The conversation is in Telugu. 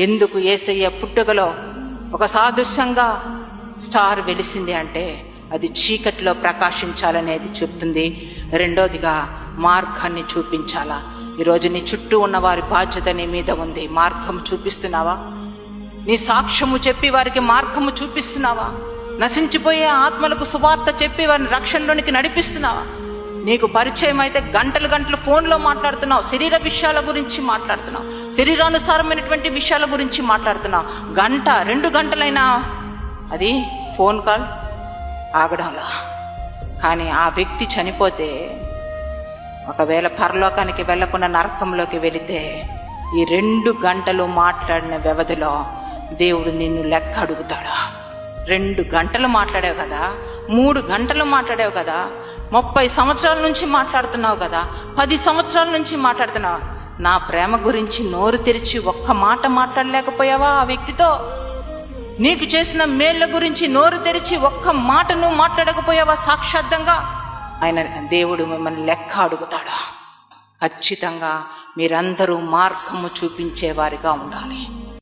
ఎందుకు యేసయ్య పుట్టుకలో ఒక సాదృశ్యంగా స్టార్ వెలిసింది అంటే అది చీకటిలో ప్రకాశించాలనేది చెప్తుంది. రెండోదిగా మార్గాన్ని చూపించాలా. ఈరోజు నీ చుట్టూ ఉన్న వారి బాధ్యత నీ మీద ఉంది. మార్గం చూపిస్తున్నావా? నీ సాక్ష్యము చెప్పి వారికి మార్గము చూపిస్తున్నావా? నశించిపోయే ఆత్మలకు సువార్త చెప్పి వారిని రక్షణలోనికి నడిపిస్తున్నావా? నీకు పరిచయం అయితే గంటలు గంటలు ఫోన్లో మాట్లాడుతున్నావు, శరీర విషయాల గురించి మాట్లాడుతున్నావు, శరీరానుసారమైనటువంటి విషయాల గురించి మాట్లాడుతున్నావు. 1-2 గంటలైనా అది ఫోన్ కాల్ ఆగడంలా. కానీ ఆ వ్యక్తి చనిపోతే, ఒకవేళ పరలోకానికి వెళ్లకుండా నరకంలోకి వెళితే, ఈ 2 గంటలు మాట్లాడిన వ్యవధిలో దేవుడు నిన్ను లెక్క అడుగుతాడు. 2 గంటలు మాట్లాడావు కదా, 3 గంటలు మాట్లాడావు కదా, 30 సంవత్సరాల నుంచి మాట్లాడుతున్నావు కదా, 10 సంవత్సరాల నుంచి మాట్లాడుతున్నావు. నా ప్రేమ గురించి నోరు తెరిచి ఒక్క మాట మాట్లాడలేకపోయావా? ఆ వ్యక్తితో నీకు చేసిన మేళ్ల గురించి నోరు తెరిచి ఒక్క మాటను మాట్లాడకపోయావా? సాక్షాత్తంగా ఆయన దేవుడు మిమ్మల్ని లెక్క అడుగుతాడు. ఖచ్చితంగా మీరందరూ మార్గము చూపించేవారిగా ఉండాలి.